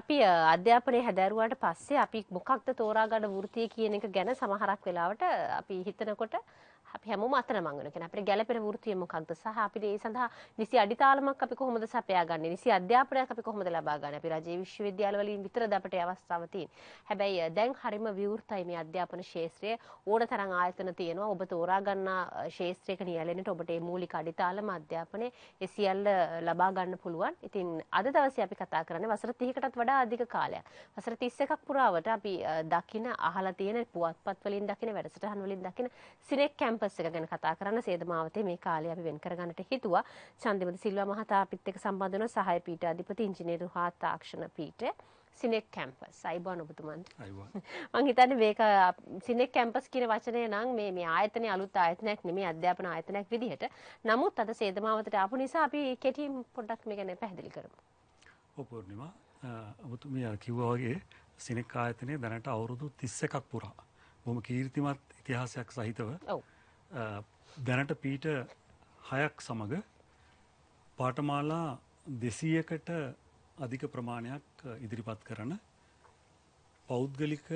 අපි අධ්‍යාපනයේ හැදෑරුවාට පස්සේ අපි මොකක්ද තෝරා ගන්න වෘත්තිය කියන එක ගැන සමහරක් වෙලාවට අපි හිතනකොට අපි හැමෝම අතරමං වෙනවා. කියන්නේ අපිට ගැළපෙන වෘත්තිය මොකක්ද සහ අපිට ඒ සඳහා නිසි අඩිතාලමක් අපි කොහොමද සපයාගන්නේ? නිසි අධ්‍යාපනයක් අපි කොහොමද ලබා ගන්නේ? අපි රජයේ විශ්වවිද්‍යාල වලින් විතරද අපිට අවස්ථාව තියෙන්නේ. හැබැයි දැන් හරිම විවෘතයි මේ අධ්‍යාපන ක්ෂේත්‍රය. ඕනතරම් ආයතන තියෙනවා. ඔබ තෝරා ගන්නා ක්ෂේත්‍රයක නියැලෙන්නට ඔබට මේ මූලික අඩිතාලම අධ්‍යාපනයේ ඒ සියල්ල ලබා ගන්න පුළුවන්. ඉතින් අද දවසේ අපි කතා කරන්නේ වසර 30කටත් වඩා අධික කාලයක්. වසර 31ක් පුරාවට අපි දකින අහලා තියෙන පුවත්පත් වලින් දකින වැඩසටහන් වලින් දකින සිනෙක් කැම්පස් එක ගැන කතා කරන්න සේදමාවතේ මේ කාලය අපි වෙන් කරගන්නට හිතුවා. චන්දිමද සිල්වා මහතා අපිත් එක්ක සම්බන්ධ වෙන සහාය පීඨාධිපති ඉංජිනේරු හා තාක්ෂණ පීඨය සිනෙක් කැම්පස්. අයිබෝන් ඔබතුමන්ට. අයිබෝන්. මම හිතන්නේ මේක සිනෙක් කැම්පස් කියන වචනය නම් මේ ආයතනයේ අලුත් ආයතනයක් නෙමෙයි අධ්‍යාපන ආයතනයක් විදිහට. නමුත් අද සේදමාවතට ආපු නිසා අපි කෙටියෙන් පොඩ්ඩක් මේ ගැන පැහැදිලි කරමු. ඔව් පූර්ණිමා. ඔබතුමිය කිව්වා වගේ සිනෙක් ආයතනයේ දැනට අවුරුදු 31ක් පුරා බොහොම කීර්තිමත් ඉතිහාසයක් සහිතව ඔව්. දැනට පීඨ 6ක් සමග පාඨමාලා 200කට අධික ප්‍රමාණයක් ඉදිරිපත් කරන පෞද්ගලික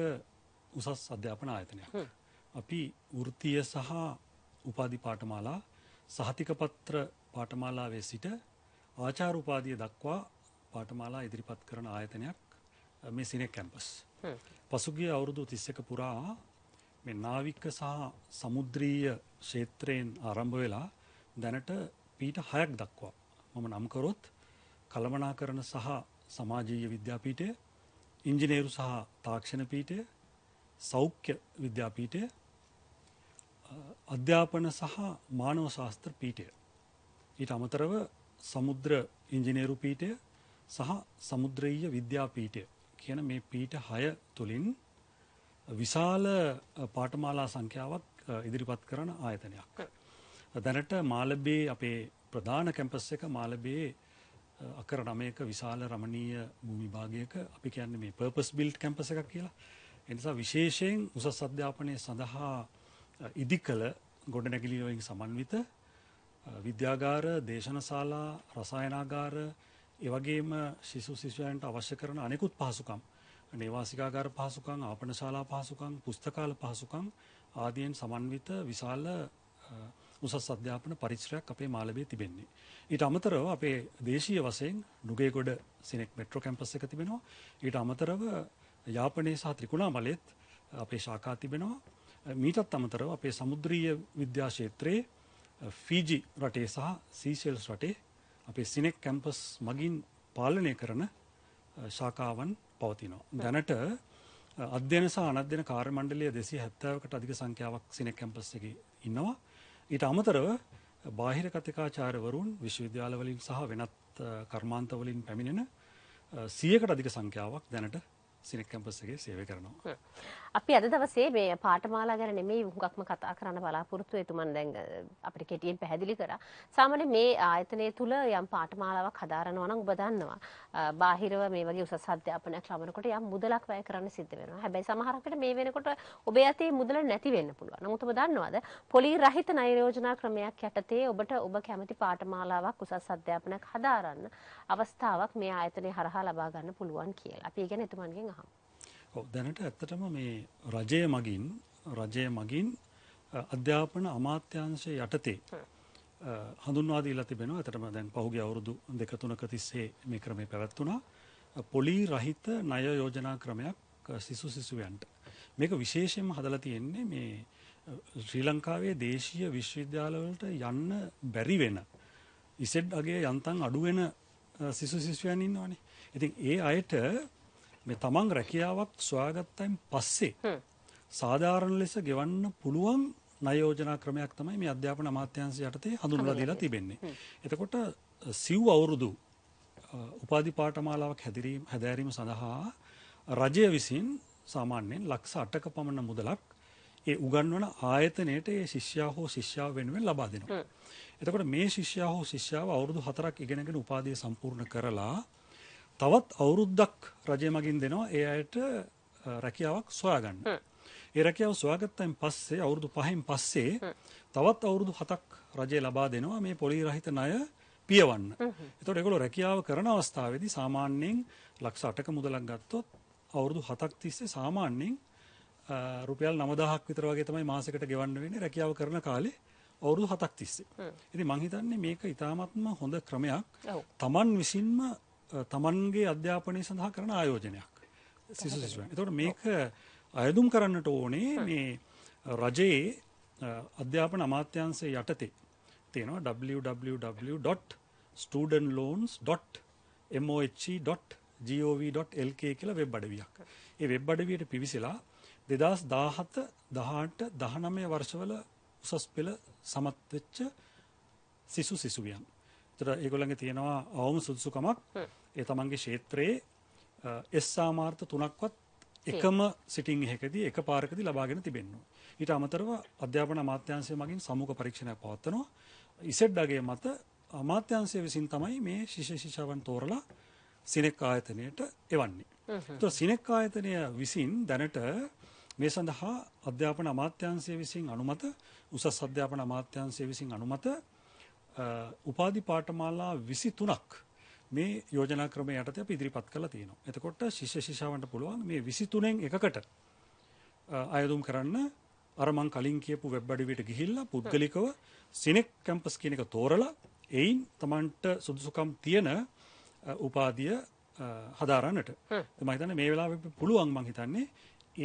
උසස් අධ්‍යාපන ආයතනයක්. අපි වෘත්තීය සහ උපාධි පාඨමාලා සහතික පත්‍ර පාඨමාලාවේ සිට ආචාර්ය උපාධිය දක්වා පාඨමාලා ඉදිරිපත් කරන ආයතනයක් මේ සිනෙක් කැම්පස්. පසුගිය අවුරුදු 31 පුරා මේ නාවික සහ සමුද්‍රීය ක්ෂේත්‍රයෙන් ආරම්භ වෙලා දැනට පීඨ 6ක් දක්වා මම නම් කරොත් කළමනාකරණ සහ සමාජීය විද්‍යාපීඨය, ඉංජිනේරු සහ තාක්ෂණ පීඨය, සෞඛ්‍ය විද්‍යාපීඨය, අධ්‍යාපන සහ මානව ශාස්ත්‍ර පීඨය. ඊට අමතරව සමුද්‍ර ඉංජිනේරු පීඨය සහ සමුද්‍රීය විද්‍යාපීඨය කියන මේ පීඨ 6 තුලින් විශාල පාඨමාලා සංඛ්‍යාවක් ඉදිරිපත් කරන ආයතනයක්. දැනට මාලබේ අපේ ප්‍රධාන කැම්පස් එක මාලබේ අකර 9ක විශාල රමණීය භූමි භාගයක අපි කියන්නේ මේ පර්පස් බිල්ට් කැම්පස් එකක් කියලා. ඒ නිසා විශේෂයෙන් උසස් අධ්‍යාපනයේ සඳහා ඉදිකල ගොඩනැගිලි වලින් සමන්විත විද්‍යාගාර, දේශනශාලා, රසායනාගාර, ඒ වගේම ශිශු සිසුයන්ට අවශ්‍ය කරන අනෙකුත් පහසුකම්, නේවාසිකාගාර පහසුකම්, ආපනශාලා පහසුකම්, පුස්තකාල පහසුකම් ආදීන් සමන්විත විශාල උසස් අධ්‍යාපන පරිසරයක් අපේ මාලබේ තිබෙන්නේ. ඊට අමතරව අපේ දේශීය වශයෙන් නුගේගොඩ සිනෙක් මෙට්‍රෝ කැම්පස් එක තිබෙනවා. ඊට අමතරව යාපනයේ සහ ත්‍රිකුණාමලයේත් අපේ ශාඛා තිබෙනවා. මීටත් අමතරව අපේ සමුද්‍රීය විද්‍යා ක්ෂේත්‍රයේ ෆීජි රටේ සහ සීෂෙල්ස් රටේ අපේ සිනෙක් කැම්පස් මගින් පාලනය කරන ශාඛාවන් පවතිනවා. දැනට අධ්‍යයන සහ අනධ්‍යයන කාර්ය මණ්ඩලය 270කට අධික සංඛ්‍යාවක් සිනෙක් කැම්පස් එකේ ඉන්නවා. ඊට අමතරව බාහිර කතිකාචාර්යවරුන් විශ්වවිද්‍යාල වලින් සහ වෙනත් කර්මාන්ත වලින් පැමිණෙන 100කට අධික සංඛ්‍යාවක් දැනට සිනෙක් කැම්පස් එකේ සේවය කරනවා. අපි අද දවසේ මේ පාඨමාලා ගැන නෙමෙයි හුඟක්ම කතා කරන්න බලාපොරොත්තු වෙතුමන් දැන් අපිට කෙටියෙන් පැහැදිලි කරා. සාමාන්‍යයෙන් මේ ආයතනය තුල යම් පාඨමාලාවක් හදාරනවා නම් ඔබ දන්නවා. බාහිරව මේ වගේ උසස් අධ්‍යාපනයක් ලබනකොට යම් මුදලක් වැය කරන්න සිද්ධ වෙනවා. හැබැයි සමහර විට මේ වෙනකොට ඔබේ අතේ මුදල නැති වෙන්න පුළුවන්. නමුත් ඔබ දන්නවද පොලී රහිත ණය යෝජනා ක්‍රමයක් යටතේ ඔබට ඔබ කැමති පාඨමාලාවක් උසස් අධ්‍යාපනයක් හදාරන්න අවස්ථාවක් මේ ආයතනය හරහා ලබා ගන්න පුළුවන් කියලා. අපි ඒ ගැන එතුමන්ගෙන් අහමු. ඔව් දැනට ඇත්තටම මේ රජය මගින් අධ්‍යාපන අමාත්‍යාංශය යටතේ හඳුන්වා දීලා තිබෙනවා. ඇත්තටම දැන් පහුගිය අවුරුදු 2-3ක තිස්සේ මේ ක්‍රමය පැවැත්වුණා. පොලී රහිත ණය යෝජනා ක්‍රමයක් සිසුයන්ට. මේක විශේෂයෙන්ම හදලා තියෙන්නේ මේ ශ්‍රී ලංකාවේ දේශීය විශ්වවිද්‍යාලවලට යන්න බැරි වෙන ඉසෙඩ් අගය යන්තම් අඩු වෙන සිසුයන් ඉන්නවනේ. ඉතින් ඒ අයට මේ තමන් රැකියාවක් සොයාගත්තයින් පස්සේ සාධාරණ ලෙස ගෙවන්න පුළුවන් ණය යෝජනා ක්‍රමයක් තමයි මේ අධ්‍යාපන අමාත්‍යාංශය යටතේ හඳුන්වලා දීලා තිබෙන්නේ. එතකොට සිව් අවුරුදු උපාධි පාඨමාලාවක් හැදෑරීම සඳහා රජය විසින් සාමාන්‍යයෙන් ලක්ෂ 8ක පමණ මුදලක් ඒ උගන්වන ආයතනයට ඒ ශිෂ්‍යයා හෝ ශිෂ්‍යාව වෙනුවෙන් ලබා දෙනවා. එතකොට මේ ශිෂ්‍යයා හෝ ශිෂ්‍යාව අවුරුදු 4ක් ඉගෙනගෙන උපාධිය සම්පූර්ණ කරලා තවත් අවුරුද්දක් රජය මගින් දෙනවා ඒ අයට රැකියාවක් සොයාගන්න. ඒ රැකියාව සොයාගත්තයින් පස්සේ අවුරුදු 5න් පස්සේ තවත් අවුරුදු 7ක් රජය ලබා දෙනවා මේ පොලී රහිත ණය පියවන්න. එතකොට ඒගොල්ලෝ රැකියාව කරන අවස්ථාවේදී සාමාන්‍යයෙන් ලක්ෂ 8ක මුදලක් ගත්තොත් අවුරුදු 7ක් තිස්සේ සාමාන්‍යයෙන් රුපියල් 9000ක් විතර වගේ තමයි මාසෙකට ගෙවන්න වෙන්නේ රැකියාව කරන කාලේ අවුරුදු 7ක් තිස්සේ. ඉතින් මම හිතන්නේ මේක ඉතාමත්ම හොඳ ක්‍රමයක්. තමන් විසින්ම තමන්ගේ අධ්‍යාපනය සඳහා කරන ආයෝජනයක්. සිසුන්. එතකොට මේක අයදුම් කරන්නට ඕනේ මේ රජයේ අධ්‍යාපන අමාත්‍යාංශය යටතේ තියෙනවා www.studentloans.mohe.gov.lk කියලා වෙබ් අඩවියක්. ඒ වෙබ් අඩවියට පිවිසලා 2017 18 19 වර්ෂවල උසස් පෙළ සමත් වෙච්ච සිසුවියන්. ඒතර ඒගොල්ලන්ගේ තියෙනවා අවම සුදුසුකමක් ඒ තමන්ගේ ක්ෂේත්‍රයේ එස් සාමාර්ථ 3ක්වත් එකම සිටින් එකකදී එකපාරකදී ලබාගෙන තිබෙනවා. ඊට අමතරව අධ්‍යාපන අමාත්‍යාංශය මගින් සමුක පරීක්ෂණයක් පවත්වනවා. ඉසෙඩ් අගයේ මත අමාත්‍යාංශය විසින් තමයි මේ ශිෂ්‍ය ශිෂ්‍යාවන් තෝරලා සිනෙක් ආයතනයට එවන්නේ. ඒතකොට සිනෙක් ආයතනය විසින් දැනට මේ සඳහා අධ්‍යාපන අමාත්‍යාංශය විසින් අනුමත උසස් අධ්‍යාපන අමාත්‍යාංශය විසින් අනුමත උපාධි පාඨමාලා 23ක් මේ යෝජනා ක්‍රමය යටතේ අපි ඉදිරිපත් කරලා තියෙනවා. එතකොට ශිෂ්‍ය ශිෂ්‍යාවන්ට පුළුවන් මේ 23න් එකකට අයදුම් කරන්න අර මං කලින් කියපු වෙබ් අඩවියට ගිහිල්ලා පුද්ගලිකව සිනෙක් කැම්පස් කියන එක තෝරලා එයින් Tamanට සුදුසුකම් තියෙන උපාධිය හදාරන්නට. මම හිතන්නේ මේ වෙලාවේ පුළුවන් මං හිතන්නේ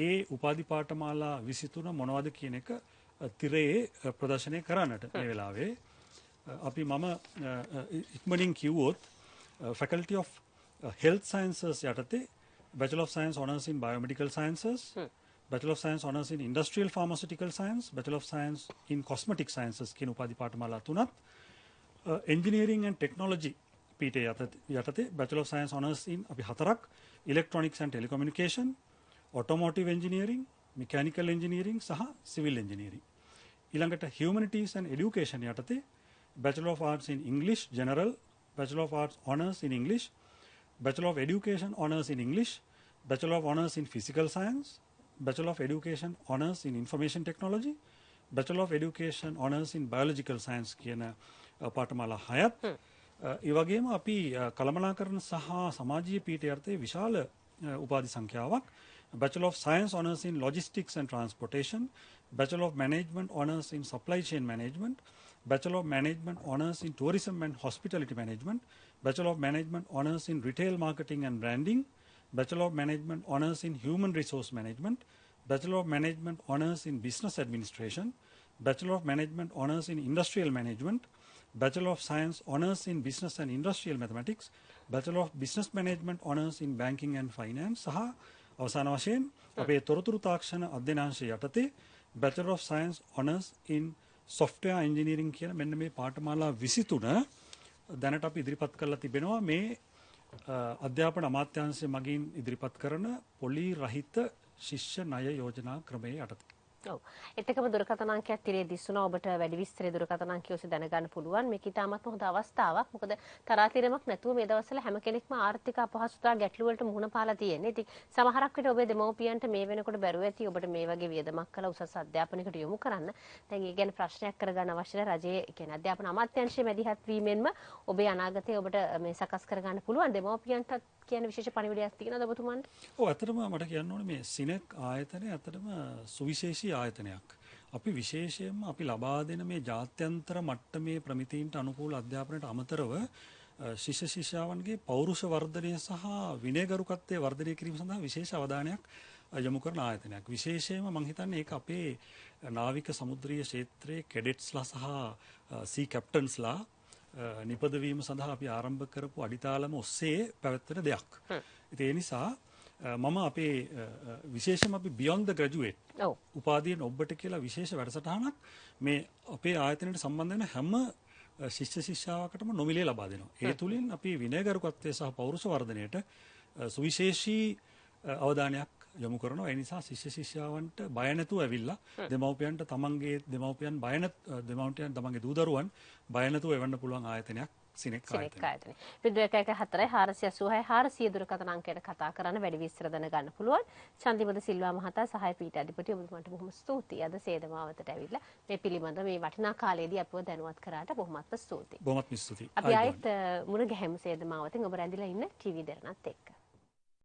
ඒ උපාධි පාඨමාලා 23 මොනවද කියන එක තිරයේ ප්‍රදර්ශනය කරන්නට මේ වෙලාවේ අපි මම ඉක්මනින් කිව්වොත් Faculty of Health Sciences යටතේ Bachelor of Science Honours in Biomedical Sciences, Bachelor of Science Honours in Industrial Pharmaceutical Science, Bachelor of Science in Cosmetic Sciences කියන උපාධි පාඨමාලා තුනත් Engineering and Technology පීඨය යටතේ Bachelor of Science Honours in අපි හතරක් Electronics and Telecommunication, Automotive Engineering, Mechanical Engineering සහ Civil Engineering. ඊළඟට Humanities and Education යටතේ Bachelor of Arts in English General, Bachelor of Arts Honours in English, Bachelor of Education Honours in English, Bachelor of Honours in Physical Science, Bachelor of Education Honours in Information Technology, Bachelor of Education Honours in Biological Science කියන පාඨමාලා 6ක්. ඒ වගේම අපි කළමනාකරණ සහ සමාජීය පීඨය යටතේ විශාල උපාධි සංඛ්‍යාවක් Bachelor of Science Honours in Logistics and Transportation, Bachelor of Management Honours in Supply Chain Management, Bachelor of Management Honours in Tourism and Hospitality Management, Bachelor of Management Honours in Retail Marketing and Branding, Bachelor of Management Honours in Human Resource Management, Bachelor of Management Honours in Business Administration, Bachelor of Management Honours in Industrial Management, Bachelor of Science Honours in Business and Industrial Mathematics, Bachelor of Business Management Honours in Banking and Finance සහ අවසාන වශයෙන් අපේ තොරතුරු තාක්ෂණ අධ්‍යනාංශය යටතේ Bachelor of Science Honours in Software Engineering කියන මෙන්න මේ පාඨමාලා 23 දැනට අපි ඉදිරිපත් කරලා තිබෙනවා මේ අධ්‍යාපන අමාත්‍යාංශය මගින් ඉදිරිපත් කරන පොලි රහිත ශිෂ්‍ය ණය යෝජනා ක්‍රමයේ යටතේ. ඔව්. එතකම දුරකථන අංකයක් තිරේ දිස්සුණා. ඔබට වැඩි විස්තර දුරකථන අංකය ඔස්සේ දැනගන්න පුළුවන්. මේක ඉතාමත් හොඳ අවස්ථාවක්. මොකද තරාතිරමක් නැතුව මේ දවස්වල හැම කෙනෙක්ම ආර්ථික අපහසුතා ගැටලු වලට මුහුණ පාලා තියෙන්නේ. ඉතින් සමහරක් විට ඔබේ දෙමව්පියන්ට මේ වෙනකොට බැරුව ඇති ඔබට මේ වගේ වියදමක් කළා උසස් අධ්‍යාපනයකට යොමු කරන්න. දැන් ඒ ගැන ප්‍රශ්නයක් කරගන්න අවශ්‍ය නැහැ. රජයේ කියන්නේ අධ්‍යාපන අමාත්‍යාංශයේ මැදිහත් වීමෙන්ම ඔබේ අනාගතය ඔබට මේ සකස් කරගන්න පුළුවන්. දෙමව්පියන්ට කියන විශේෂ පණිවිඩයක් තියෙනවද ඔබතුමන්ට? ඔව් ඇත්තටම මට කියන්න ඕනේ මේ සිනෙක් ආයතනය ඇත්තටම සුවිශේෂී ආයතනයක්. අපි විශේෂයෙන්ම අපි ලබා දෙන මේ ජාත්‍යන්තර මට්ටමේ ප්‍රමිතීන්ට අනුකූල අධ්‍යාපනයට අමතරව ශිෂ්‍ය ශිෂ්‍යාවන්ගේ පෞරුෂ වර්ධනය සහ විනයගරුකත්වයේ වර්ධනය කිරීම සඳහා විශේෂ අවධානයක් යොමු කරන ආයතනයක්. විශේෂයෙන්ම මම හිතන්නේ ඒක අපේ නාවික සමුද්‍රීය ක්ෂේත්‍රයේ කැඩෙට්ස්ලා සහ සී කැප්ටන්ස්ලා නිපදවීම සඳහා අපි ආරම්භ කරපු අඩිතාලම ඔස්සේ පැවැත්වෙන දෙයක්. ඉතින් ඒ නිසා මම අපේ විශේෂම අපි beyond the graduate උපාධියෙන් ඔබට කියලා විශේෂ වැඩසටහනක් මේ අපේ ආයතනයට සම්බන්ධ වෙන හැම ශිෂ්‍ය ශිෂ්‍යාවකටම නොමිලේ ලබා දෙනවා. ඒ තුලින් අපි විනයගරුකත්වයේ සහ පෞරුෂ වර්ධනයට සුවිශේෂී අවධානයක් යොමු කරනවා. ඒ නිසා ශිෂ්‍ය ශිෂ්‍යාවන්ට බය නැතුව ඇවිල්ලා දෙමව්පියන්ට තමන්ගේ දෙමව්පියන් තමන්ගේ දූ දරුවන් බය නැතුව එවන්න පුළුවන් ආයතනයක් සිනෙක් සිනෙක් ආයතනය. ආයතනය. 0114 486 දුරකථන අංකයට කතා කරන්න වැඩි විස්තර දැනගන්න පුළුවන්. චන්දිමද සිල්වා මහතා සහාය පීඨ අධිපති ඔබතුමාට බොහොම ස්තුතියි. අද සේදමාවතට ඇවිල්ලා මේ පිළිබඳ මේ වටිනා කාලයේදී අපව දැනුවත් කරාට බොහොමත්ම ස්තුතියි. බොහොමත්ම ස්තුතියි. අපි ආයෙත් මුණ ගැහෙමු සේදමාවතෙන් ඔබ රැඳිලා ඉන්න ටීවී දෙරණත් එක්ක.